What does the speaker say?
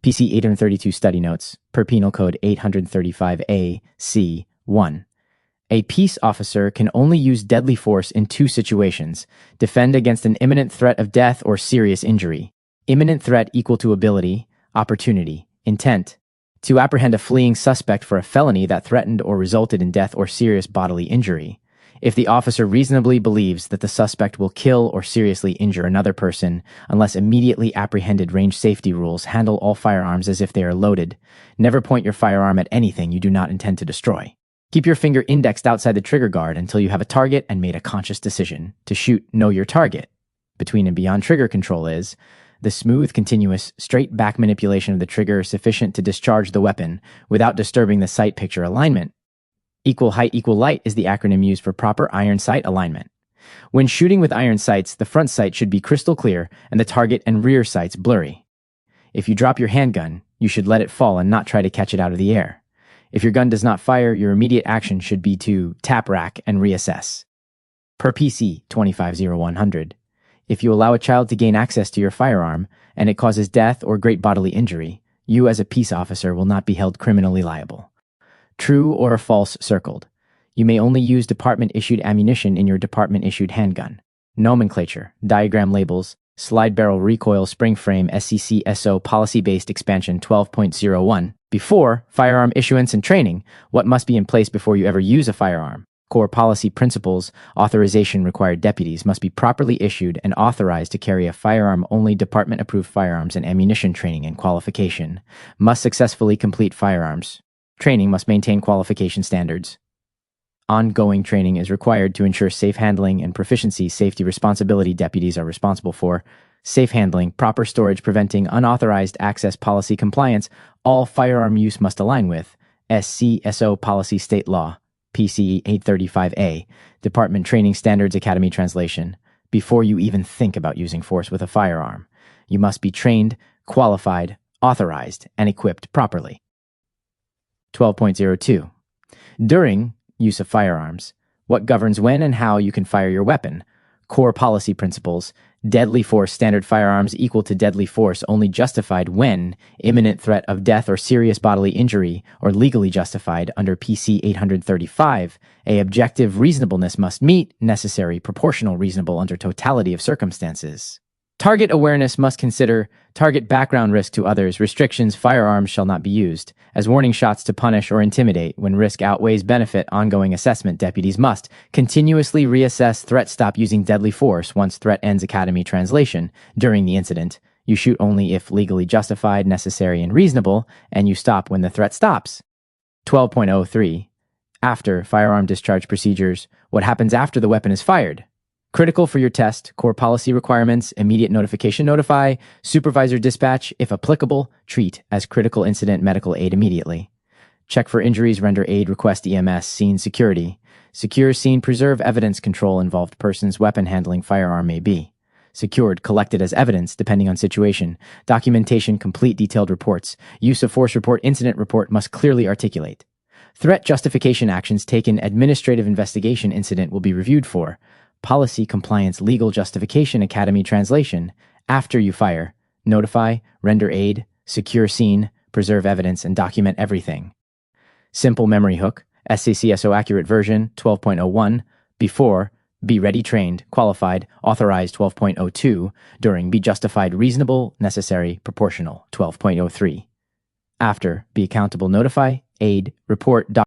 PC 832 Study Notes, per Penal Code 835A, C. 1. A peace officer can only use deadly force in two situations: defend against an imminent threat of death or serious injury. Imminent threat equal to ability, opportunity, intent. To apprehend a fleeing suspect for a felony that threatened or resulted in death or serious bodily injury. If the officer reasonably believes that the suspect will kill or seriously injure another person, unless immediately apprehended, range safety rules handle all firearms as if they are loaded. Never point your firearm at anything you do not intend to destroy. Keep your finger indexed outside the trigger guard until you have a target and made a conscious decision. To shoot, know your target. Between and beyond trigger control is the smooth, continuous, straight back manipulation of the trigger sufficient to discharge the weapon without disturbing the sight picture alignment. Equal height, equal light is the acronym used for proper iron sight alignment. When shooting with iron sights, the front sight should be crystal clear and the target and rear sights blurry. If you drop your handgun, you should let it fall and not try to catch it out of the air. If your gun does not fire, your immediate action should be to tap rack and reassess. Per PC 250100. If you allow a child to gain access to your firearm and it causes death or great bodily injury, you as a peace officer will not be held criminally liable. True or false circled. You may only use department-issued ammunition in your department-issued handgun. Nomenclature, diagram labels, slide barrel recoil spring frame SCCSO policy-based expansion 12.01. Before firearm issuance and training, what must be in place before you ever use a firearm? Core policy principles, authorization required deputies must be properly issued and authorized to carry a firearm. Only department-approved firearms and ammunition training and qualification must successfully complete firearms. Training must maintain qualification standards. Ongoing training is required to ensure safe handling and proficiency. Safety responsibility deputies are responsible for safe handling, proper storage, preventing unauthorized access, policy compliance. All firearm use must align with SCSO policy, state law, PCE 835A, Department Training Standards Academy translation. Before you even think about using force with a firearm, you must be trained, qualified, authorized, and equipped properly. 12.02. During use of firearms, what governs when and how you can fire your weapon? Core policy principles. Deadly force. Standard firearms equal to deadly force only justified when imminent threat of death or serious bodily injury, or legally justified under PC 835. A objective reasonableness must meet necessary, proportional, reasonable under totality of circumstances. Target awareness must consider target background risk to others. Restrictions. Firearms shall not be used as warning shots to punish or intimidate. When risk outweighs benefit, ongoing assessment. Deputies must continuously reassess threat. Stop using deadly force once threat ends. Academy translation. During the incident, you shoot only if legally justified, necessary, and reasonable, and you stop when the threat stops. 12.03. After firearm discharge procedures. What happens after the weapon is fired? Critical for your test, core policy requirements, immediate notification, notify, supervisor dispatch, if applicable, treat as critical incident medical aid immediately. Check for injuries, render aid, request EMS, scene security. Secure scene, preserve evidence, control involved persons, weapon handling, firearm may be. Secured, collected as evidence, depending on situation. Documentation, complete detailed reports. Use of force report, incident report must clearly articulate. Threat justification actions taken, administrative investigation incident will be reviewed for. Policy compliance, legal justification, Academy translation. After you fire, notify, render aid, secure scene, preserve evidence, and document everything. Simple memory hook, SCCSO accurate version 12.01. Before, be ready, trained, qualified, authorized 12.02. During, be justified, reasonable, necessary, proportional 12.03. After, be accountable, notify, aid, report,